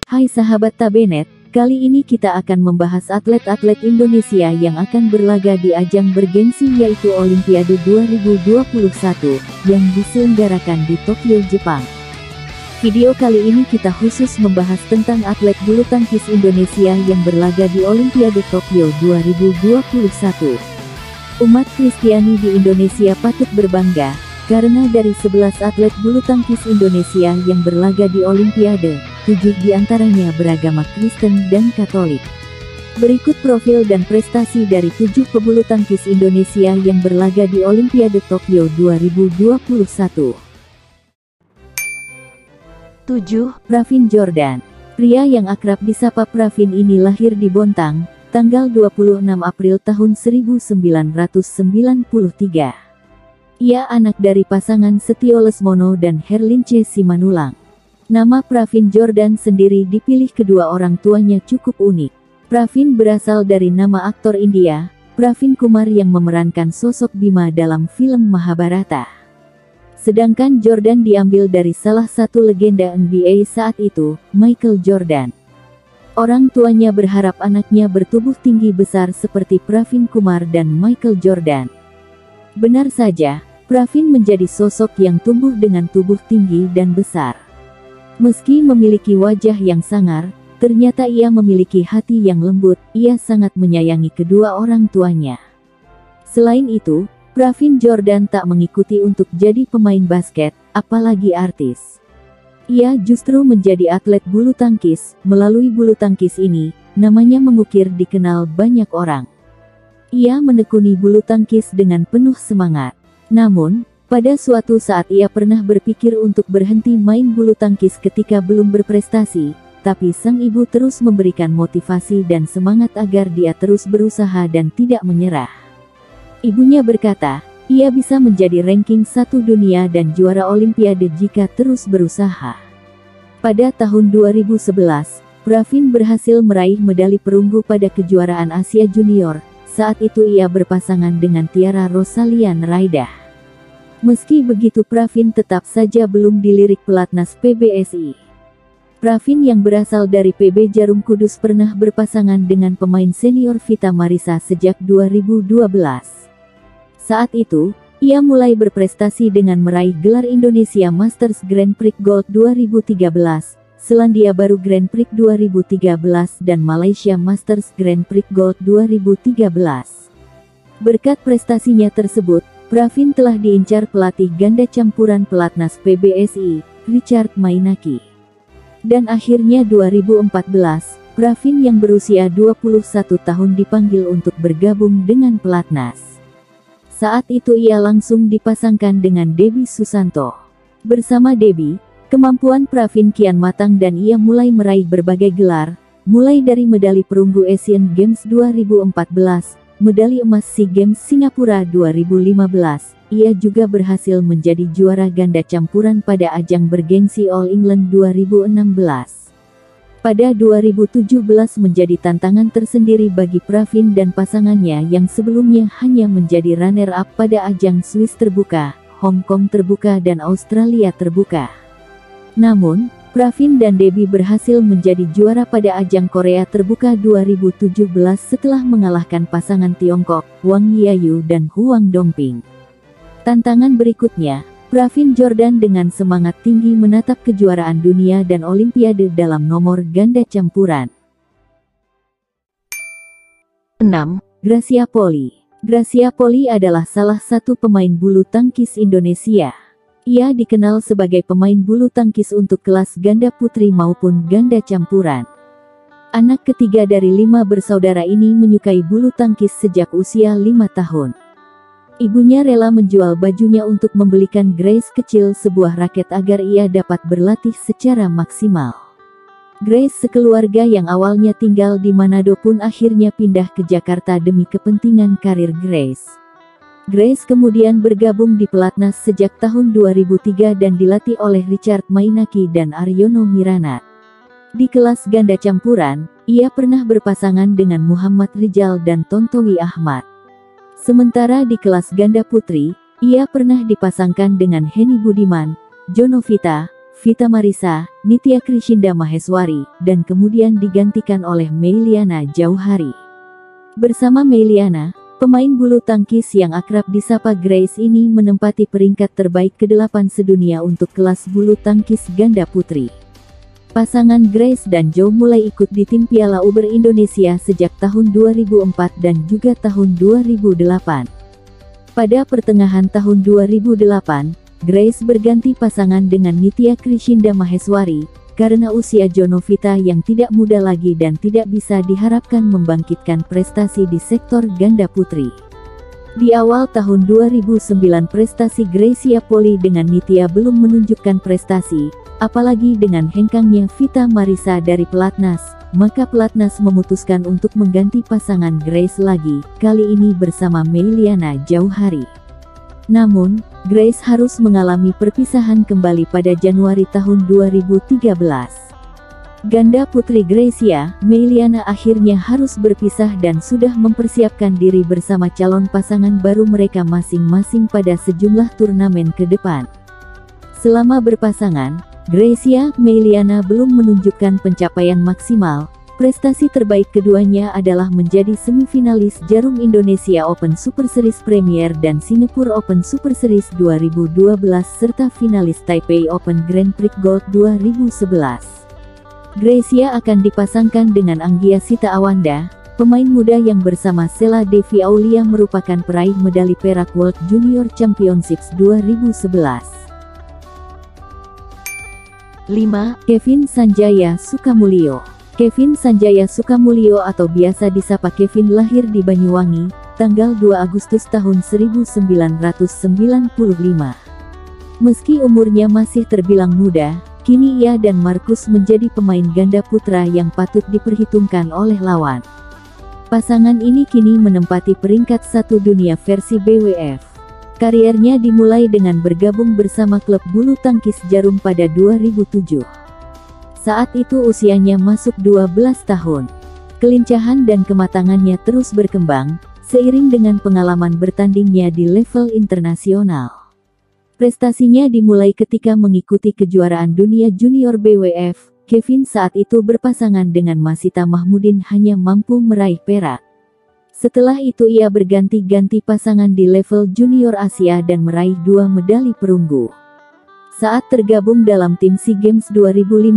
Hai sahabat Tabenet, kali ini kita akan membahas atlet-atlet Indonesia yang akan berlaga di ajang bergengsi yaitu Olimpiade 2021, yang diselenggarakan di Tokyo, Jepang. Video kali ini kita khusus membahas tentang atlet bulu tangkis Indonesia yang berlaga di Olimpiade Tokyo 2021. Umat Kristiani di Indonesia patut berbangga, karena dari 11 atlet bulu tangkis Indonesia yang berlaga di Olimpiade, 7 diantaranya beragama Kristen dan Katolik. Berikut profil dan prestasi dari 7 pebulu tangkis Indonesia yang berlaga di Olimpiade Tokyo 2021. 7. Pravin Jordan. Pria yang akrab disapa Pravin ini lahir di Bontang, tanggal 26 April tahun 1993. Ia anak dari pasangan Setio Lesmono dan Herlince Simanulang. Nama Pravin Jordan sendiri dipilih kedua orang tuanya cukup unik. Pravin berasal dari nama aktor India, Pravin Kumar yang memerankan sosok Bima dalam film Mahabharata. Sedangkan Jordan diambil dari salah satu legenda NBA saat itu, Michael Jordan. Orang tuanya berharap anaknya bertubuh tinggi besar seperti Pravin Kumar dan Michael Jordan. Benar saja, Pravin menjadi sosok yang tumbuh dengan tubuh tinggi dan besar. Meski memiliki wajah yang sangar, ternyata ia memiliki hati yang lembut. Ia sangat menyayangi kedua orang tuanya. Selain itu, Pravin Jordan tak mengikuti untuk jadi pemain basket, apalagi artis. Ia justru menjadi atlet bulu tangkis. Melalui bulu tangkis ini, namanya mengukir dikenal banyak orang. Ia menekuni bulu tangkis dengan penuh semangat. Namun, pada suatu saat ia pernah berpikir untuk berhenti main bulu tangkis ketika belum berprestasi, tapi sang ibu terus memberikan motivasi dan semangat agar dia terus berusaha dan tidak menyerah. Ibunya berkata, ia bisa menjadi ranking 1 dunia dan juara Olimpiade jika terus berusaha. Pada tahun 2011, Pravin berhasil meraih medali perunggu pada kejuaraan Asia Junior. Saat itu ia berpasangan dengan Tiara Rosalian Raidah. Meski begitu Pravin tetap saja belum dilirik pelatnas PBSI. Pravin yang berasal dari PB Jarum Kudus pernah berpasangan dengan pemain senior Vita Marisa sejak 2012. Saat itu, ia mulai berprestasi dengan meraih gelar Indonesia Masters Grand Prix Gold 2013, Selandia Baru Grand Prix 2013 dan Malaysia Masters Grand Prix Gold 2013. Berkat prestasinya tersebut, Pravin telah diincar pelatih ganda campuran pelatnas PBSI, Richard Mainaki. Dan akhirnya 2014, Pravin yang berusia 21 tahun dipanggil untuk bergabung dengan pelatnas. Saat itu ia langsung dipasangkan dengan Debbie Susanto. Bersama Debbie, kemampuan Pravin kian matang dan ia mulai meraih berbagai gelar, mulai dari medali perunggu Asian Games 2014, medali emas SEA Games Singapura 2015. Ia juga berhasil menjadi juara ganda campuran pada ajang bergengsi All England 2016. Pada 2017 menjadi tantangan tersendiri bagi Pravin dan pasangannya yang sebelumnya hanya menjadi runner-up pada ajang Swiss Terbuka, Hong Kong Terbuka dan Australia Terbuka. Namun, Pravin dan Debbie berhasil menjadi juara pada ajang Korea Terbuka 2017 setelah mengalahkan pasangan Tiongkok, Wang Yiayu dan Huang Dongping. Tantangan berikutnya, Pravin Jordan dengan semangat tinggi menatap kejuaraan dunia dan Olimpiade dalam nomor ganda campuran. 6. Gracia Poli. Gracia Poli adalah salah satu pemain bulu tangkis Indonesia. Ia dikenal sebagai pemain bulu tangkis untuk kelas ganda putri maupun ganda campuran. Anak ketiga dari 5 bersaudara ini menyukai bulu tangkis sejak usia 5 tahun. Ibunya rela menjual bajunya untuk membelikan Grace kecil sebuah raket agar ia dapat berlatih secara maksimal. Grace sekeluarga yang awalnya tinggal di Manado pun akhirnya pindah ke Jakarta demi kepentingan karir Grace. Grace kemudian bergabung di pelatnas sejak tahun 2003 dan dilatih oleh Richard Mainaki dan Aryono Miranat. Di kelas ganda campuran, ia pernah berpasangan dengan Muhammad Rizal dan Tontowi Ahmad. Sementara di kelas ganda putri, ia pernah dipasangkan dengan Henny Budiman, Jonovita, Vita Marisa, Nitya Krishinda Maheswari, dan kemudian digantikan oleh Meiliana Jauhari. Bersama Meiliana, pemain bulu tangkis yang akrab disapa Grace ini menempati peringkat terbaik ke-8 sedunia untuk kelas bulu tangkis ganda putri. Pasangan Grace dan Zhou mulai ikut di tim Piala Uber Indonesia sejak tahun 2004 dan juga tahun 2008. Pada pertengahan tahun 2008, Grace berganti pasangan dengan Nitya Krishinda Maheswari, karena usia Jonovita yang tidak muda lagi dan tidak bisa diharapkan membangkitkan prestasi di sektor ganda putri. Di awal tahun 2009 prestasi Gracia Poli dengan Nitya belum menunjukkan prestasi, apalagi dengan hengkangnya Vita Marisa dari pelatnas, maka pelatnas memutuskan untuk mengganti pasangan Grace lagi, kali ini bersama Meiliana Jauhari. Namun, Grace harus mengalami perpisahan kembali pada Januari tahun 2013. Ganda putri Gracia, Meiliana akhirnya harus berpisah dan sudah mempersiapkan diri bersama calon pasangan baru mereka masing-masing pada sejumlah turnamen ke depan. Selama berpasangan, Gracia, Meiliana belum menunjukkan pencapaian maksimal. Prestasi terbaik keduanya adalah menjadi semifinalis Jarum Indonesia Open Super Series Premier dan Singapore Open Super Series 2012 serta finalis Taipei Open Grand Prix Gold 2011. Gracia akan dipasangkan dengan Anggia Sita Awanda, pemain muda yang bersama Sheila Devi Aulia merupakan peraih medali perak World Junior Championships 2011. 5. Kevin Sanjaya Sukamulyo. Kevin Sanjaya Sukamulyo atau biasa disapa Kevin lahir di Banyuwangi, tanggal 2 Agustus tahun 1995. Meski umurnya masih terbilang muda, kini ia dan Marcus menjadi pemain ganda putra yang patut diperhitungkan oleh lawan. Pasangan ini kini menempati peringkat 1 dunia versi BWF. Kariernya dimulai dengan bergabung bersama klub bulu tangkis Jarum pada 2007. Saat itu usianya masuk 12 tahun. Kelincahan dan kematangannya terus berkembang, seiring dengan pengalaman bertandingnya di level internasional. Prestasinya dimulai ketika mengikuti kejuaraan dunia junior BWF. Kevin saat itu berpasangan dengan Masita Mahmudin hanya mampu meraih perak. Setelah itu ia berganti-ganti pasangan di level junior Asia dan meraih 2 medali perunggu. Saat tergabung dalam tim SEA Games 2015,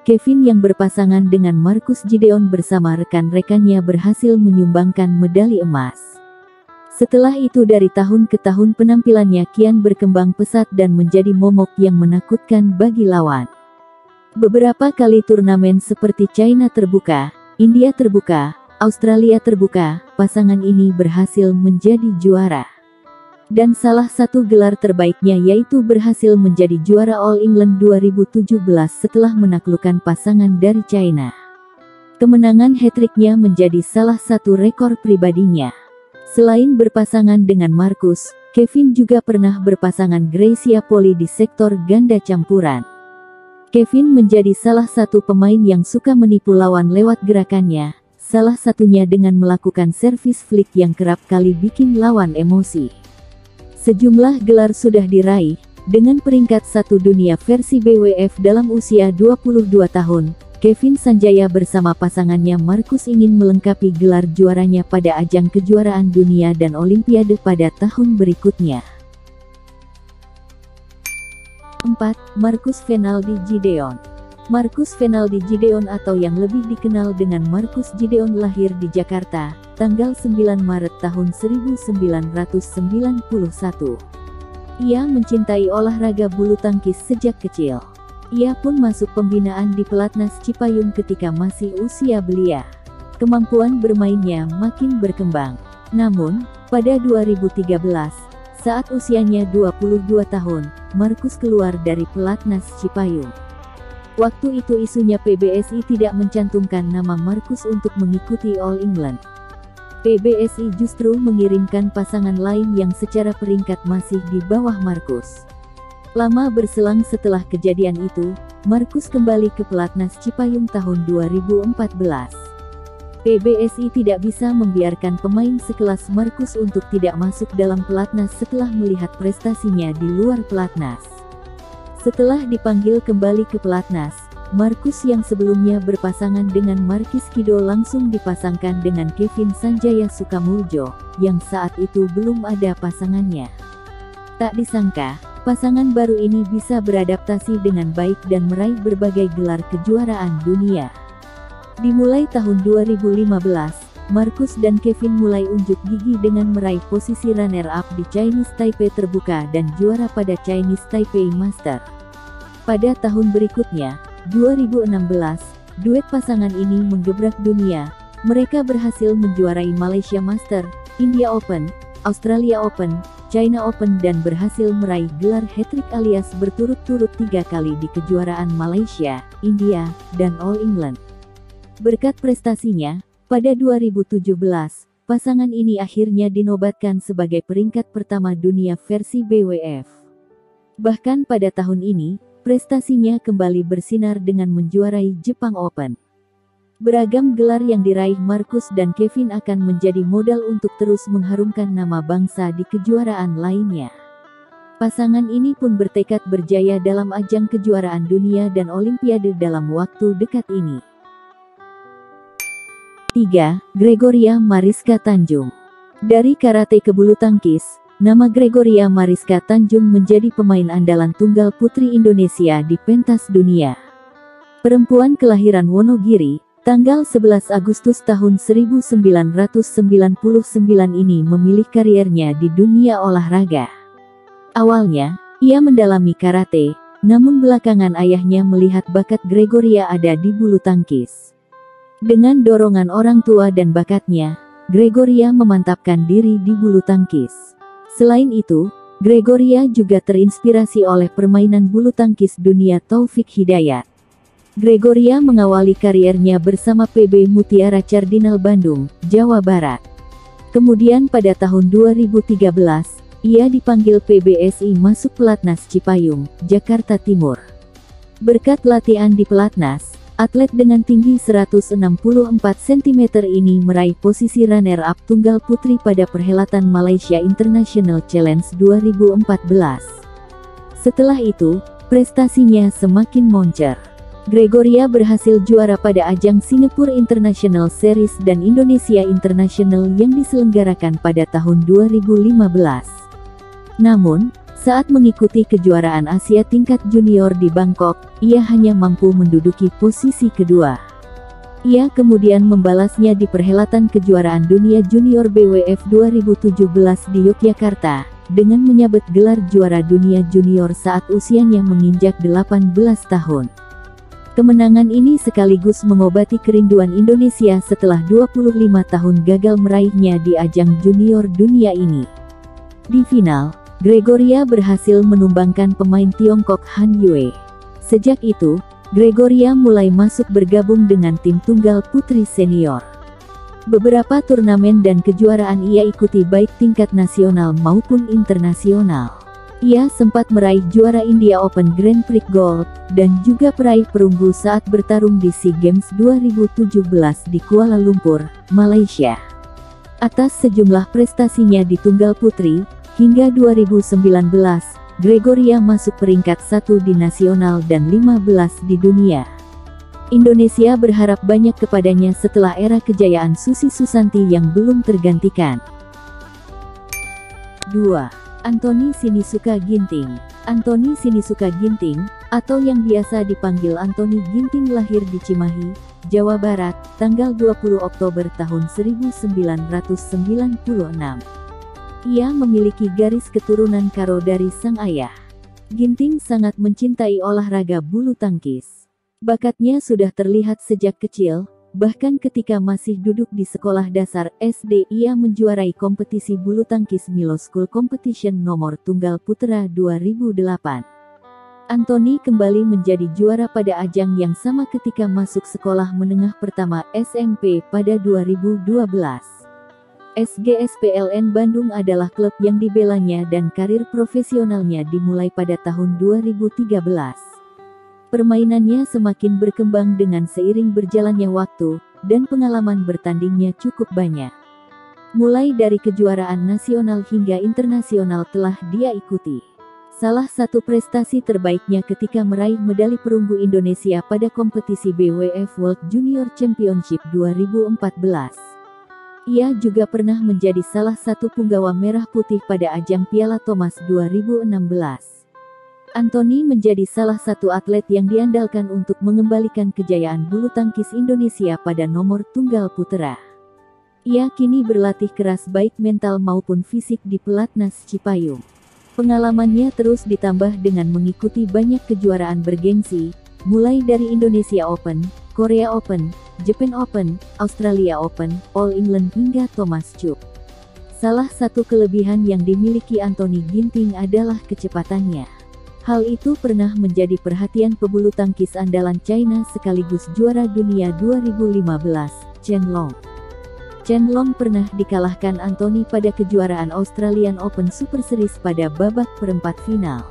Kevin yang berpasangan dengan Marcus Gideon bersama rekan-rekannya berhasil menyumbangkan medali emas. Setelah itu dari tahun ke tahun penampilannya kian berkembang pesat dan menjadi momok yang menakutkan bagi lawan. Beberapa kali turnamen seperti China Terbuka, India Terbuka, Australia Terbuka, pasangan ini berhasil menjadi juara. Dan salah satu gelar terbaiknya yaitu berhasil menjadi juara All England 2017 setelah menaklukkan pasangan dari China. Kemenangan hat-tricknya menjadi salah satu rekor pribadinya. Selain berpasangan dengan Marcus, Kevin juga pernah berpasangan Gracia Poli di sektor ganda campuran. Kevin menjadi salah satu pemain yang suka menipu lawan lewat gerakannya, salah satunya dengan melakukan servis flick yang kerap kali bikin lawan emosi. Sejumlah gelar sudah diraih, dengan peringkat 1 dunia versi BWF dalam usia 22 tahun, Kevin Sanjaya bersama pasangannya Marcus ingin melengkapi gelar juaranya pada ajang kejuaraan dunia dan olimpiade pada tahun berikutnya. 4. Marcus Fenaldi Gideon. Marcus Fenaldi Gideon atau yang lebih dikenal dengan Marcus Gideon lahir di Jakarta, tanggal 9 Maret tahun 1991. Ia mencintai olahraga bulu tangkis sejak kecil. Ia pun masuk pembinaan di pelatnas Cipayung ketika masih usia belia. Kemampuan bermainnya makin berkembang. Namun, pada 2013, saat usianya 22 tahun, Marcus keluar dari pelatnas Cipayung. Waktu itu isunya PBSI tidak mencantumkan nama Marcus untuk mengikuti All England. PBSI justru mengirimkan pasangan lain yang secara peringkat masih di bawah Marcus. Lama berselang setelah kejadian itu, Marcus kembali ke pelatnas Cipayung tahun 2014. PBSI tidak bisa membiarkan pemain sekelas Marcus untuk tidak masuk dalam pelatnas setelah melihat prestasinya di luar pelatnas. Setelah dipanggil kembali ke pelatnas, Marcus yang sebelumnya berpasangan dengan Markis Kido langsung dipasangkan dengan Kevin Sanjaya Sukamuljo, yang saat itu belum ada pasangannya. Tak disangka, pasangan baru ini bisa beradaptasi dengan baik dan meraih berbagai gelar kejuaraan dunia. Dimulai tahun 2015, Marcus dan Kevin mulai unjuk gigi dengan meraih posisi runner-up di Chinese Taipei Terbuka dan juara pada Chinese Taipei Master. Pada tahun berikutnya, 2016, duet pasangan ini menggebrak dunia. Mereka berhasil menjuarai Malaysia Master, India Open, Australia Open, China Open dan berhasil meraih gelar hat-trick alias berturut-turut 3 kali di kejuaraan Malaysia, India, dan All England. Berkat prestasinya, pada 2017, pasangan ini akhirnya dinobatkan sebagai peringkat pertama dunia versi BWF. Bahkan pada tahun ini, prestasinya kembali bersinar dengan menjuarai Jepang Open. Beragam gelar yang diraih Marcus dan Kevin akan menjadi modal untuk terus mengharumkan nama bangsa di kejuaraan lainnya. Pasangan ini pun bertekad berjaya dalam ajang kejuaraan dunia dan olimpiade dalam waktu dekat ini. 3. Gregoria Mariska Tanjung. Dari karate ke bulu tangkis, nama Gregoria Mariska Tanjung menjadi pemain andalan tunggal putri Indonesia di pentas dunia. Perempuan kelahiran Wonogiri, tanggal 11 Agustus tahun 1999 ini memilih kariernya di dunia olahraga. Awalnya, ia mendalami karate, namun belakangan ayahnya melihat bakat Gregoria ada di bulu tangkis. Dengan dorongan orang tua dan bakatnya, Gregoria memantapkan diri di bulu tangkis. Selain itu, Gregoria juga terinspirasi oleh permainan bulu tangkis dunia Taufik Hidayat. Gregoria mengawali kariernya bersama PB Mutiara Cardinal Bandung, Jawa Barat. Kemudian pada tahun 2013, ia dipanggil PBSI masuk pelatnas Cipayung, Jakarta Timur. Berkat latihan di pelatnas, atlet dengan tinggi 164 cm ini meraih posisi runner-up tunggal putri pada perhelatan Malaysia International Challenge 2014. Setelah itu, prestasinya semakin moncer. Gregoria berhasil juara pada ajang Singapore International Series dan Indonesia International yang diselenggarakan pada tahun 2015. Namun, saat mengikuti kejuaraan Asia tingkat junior di Bangkok, ia hanya mampu menduduki posisi kedua. Ia kemudian membalasnya di perhelatan kejuaraan dunia junior BWF 2017 di Yogyakarta, dengan menyabet gelar juara dunia junior saat usianya menginjak 18 tahun. Kemenangan ini sekaligus mengobati kerinduan Indonesia setelah 25 tahun gagal meraihnya di ajang junior dunia ini. Di final, Gregoria berhasil menumbangkan pemain Tiongkok Han Yue. Sejak itu, Gregoria mulai masuk bergabung dengan tim tunggal putri senior. Beberapa turnamen dan kejuaraan ia ikuti baik tingkat nasional maupun internasional. Ia sempat meraih juara India Open Grand Prix Gold, dan juga peraih perunggu saat bertarung di SEA Games 2017 di Kuala Lumpur, Malaysia. Atas sejumlah prestasinya di tunggal putri, hingga 2019, Gregoria masuk peringkat 1 di nasional dan 15 di dunia. Indonesia berharap banyak kepadanya setelah era kejayaan Susi Susanti yang belum tergantikan. 2. Anthony Sinisuka Ginting. Anthony Sinisuka Ginting, atau yang biasa dipanggil Anthony Ginting lahir di Cimahi, Jawa Barat, tanggal 20 Oktober tahun 1996. Ia memiliki garis keturunan Karo dari sang ayah. Ginting sangat mencintai olahraga bulu tangkis. Bakatnya sudah terlihat sejak kecil, bahkan ketika masih duduk di sekolah dasar SD ia menjuarai kompetisi bulu tangkis Milo School Competition nomor tunggal putra 2008. Anthony kembali menjadi juara pada ajang yang sama ketika masuk sekolah menengah pertama SMP pada 2012. SGSPLN Bandung adalah klub yang dibelanya dan karir profesionalnya dimulai pada tahun 2013. Permainannya semakin berkembang dengan seiring berjalannya waktu, dan pengalaman bertandingnya cukup banyak. Mulai dari kejuaraan nasional hingga internasional telah dia ikuti. Salah satu prestasi terbaiknya ketika meraih medali perunggu Indonesia pada kompetisi BWF World Junior Championship 2014. Ia juga pernah menjadi salah satu punggawa merah putih pada ajang Piala Thomas 2016. Anthony menjadi salah satu atlet yang diandalkan untuk mengembalikan kejayaan bulu tangkis Indonesia pada nomor tunggal putera. Ia kini berlatih keras baik mental maupun fisik di Pelatnas Cipayung. Pengalamannya terus ditambah dengan mengikuti banyak kejuaraan bergengsi, mulai dari Indonesia Open, Korea Open, Japan Open, Australia Open, All England hingga Thomas Cup. Salah satu kelebihan yang dimiliki Anthony Ginting adalah kecepatannya. Hal itu pernah menjadi perhatian pebulu tangkis andalan China sekaligus juara dunia 2015, Chen Long. Chen Long pernah dikalahkan Anthony pada kejuaraan Australian Open Super Series pada babak perempat final.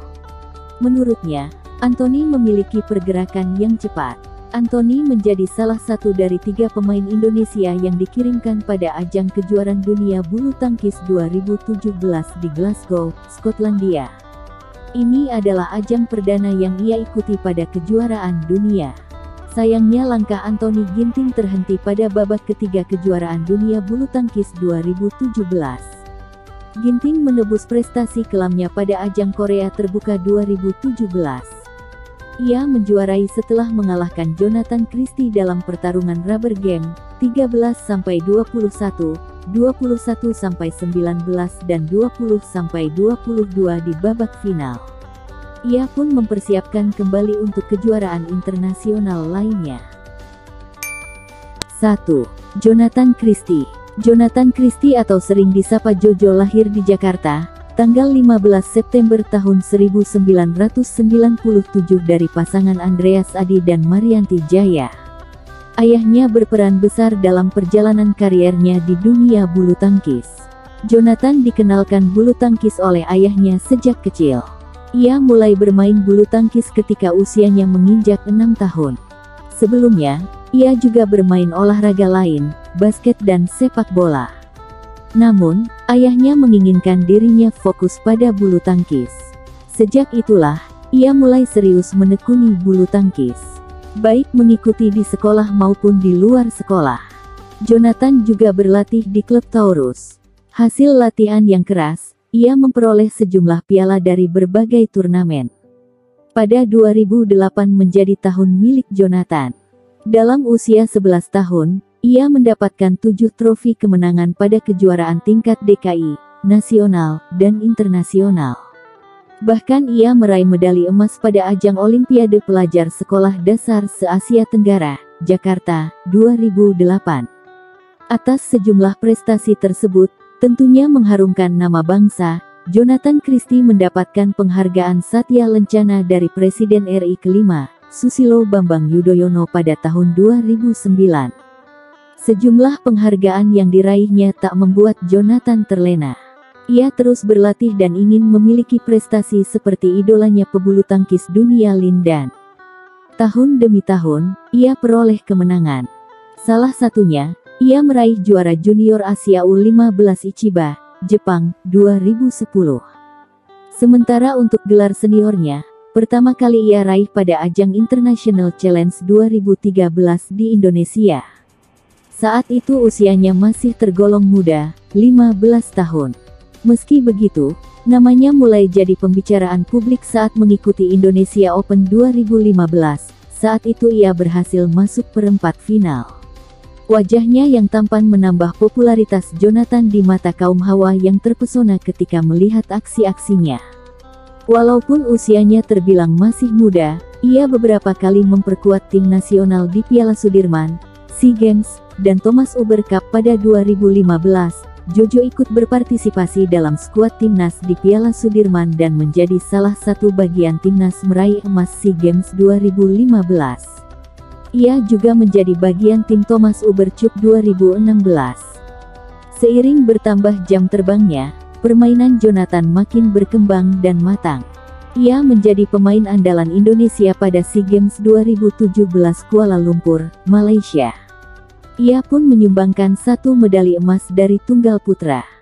Menurutnya, Anthony memiliki pergerakan yang cepat. Anthony menjadi salah satu dari 3 pemain Indonesia yang dikirimkan pada ajang kejuaraan dunia bulu tangkis 2017 di Glasgow, Skotlandia. Ini adalah ajang perdana yang ia ikuti pada kejuaraan dunia. Sayangnya langkah Anthony Ginting terhenti pada babak ketiga kejuaraan dunia bulu tangkis 2017. Ginting menebus prestasi kelamnya pada ajang Korea Terbuka 2017. Ia menjuarai setelah mengalahkan Jonathan Christie dalam pertarungan rubber game, 13-21, 21-19 dan 20-22 di babak final. Ia pun mempersiapkan kembali untuk kejuaraan internasional lainnya. 1. Jonathan Christie. Jonathan Christie atau sering disapa Jojo lahir di Jakarta, tanggal 15 September tahun 1997 dari pasangan Andreas Adi dan Marianti Jaya. Ayahnya berperan besar dalam perjalanan kariernya di dunia bulu tangkis. Jonathan dikenalkan bulu tangkis oleh ayahnya sejak kecil. Ia mulai bermain bulu tangkis ketika usianya menginjak 6 tahun. Sebelumnya, ia juga bermain olahraga lain, basket dan sepak bola. Namun, ayahnya menginginkan dirinya fokus pada bulu tangkis. Sejak itulah, ia mulai serius menekuni bulu tangkis, baik mengikuti di sekolah maupun di luar sekolah. Jonathan juga berlatih di klub Taurus. Hasil latihan yang keras, ia memperoleh sejumlah piala dari berbagai turnamen. Pada 2008 menjadi tahun milik Jonathan. Dalam usia 11 tahun, ia mendapatkan 7 trofi kemenangan pada kejuaraan tingkat DKI, nasional, dan internasional. Bahkan ia meraih medali emas pada ajang Olimpiade Pelajar Sekolah Dasar se-Asia Tenggara, Jakarta, 2008. Atas sejumlah prestasi tersebut, tentunya mengharumkan nama bangsa, Jonathan Christie mendapatkan penghargaan Satya Lencana dari Presiden RI kelima, Susilo Bambang Yudhoyono pada tahun 2009. Sejumlah penghargaan yang diraihnya tak membuat Jonathan terlena. Ia terus berlatih dan ingin memiliki prestasi seperti idolanya pebulu tangkis dunia Lin Dan. Tahun demi tahun, ia peroleh kemenangan. Salah satunya, ia meraih juara junior Asia U15 Ichiba, Jepang, 2010. Sementara untuk gelar seniornya, pertama kali ia raih pada ajang International Challenge 2013 di Indonesia. Saat itu usianya masih tergolong muda, 15 tahun. Meski begitu, namanya mulai jadi pembicaraan publik saat mengikuti Indonesia Open 2015. Saat itu ia berhasil masuk perempat final. Wajahnya yang tampan menambah popularitas Jonathan di mata kaum hawa yang terpesona ketika melihat aksi-aksinya. Walaupun usianya terbilang masih muda, ia beberapa kali memperkuat tim nasional di Piala Sudirman, SEA Games, dan Thomas Uber Cup pada 2015. Jojo ikut berpartisipasi dalam skuad timnas di Piala Sudirman dan menjadi salah satu bagian timnas meraih emas SEA Games 2015. Ia juga menjadi bagian tim Thomas Uber Cup 2016. Seiring bertambah jam terbangnya, permainan Jonathan makin berkembang dan matang. Ia menjadi pemain andalan Indonesia pada SEA Games 2017 Kuala Lumpur, Malaysia. Ia pun menyumbangkan 1 medali emas dari tunggal putra.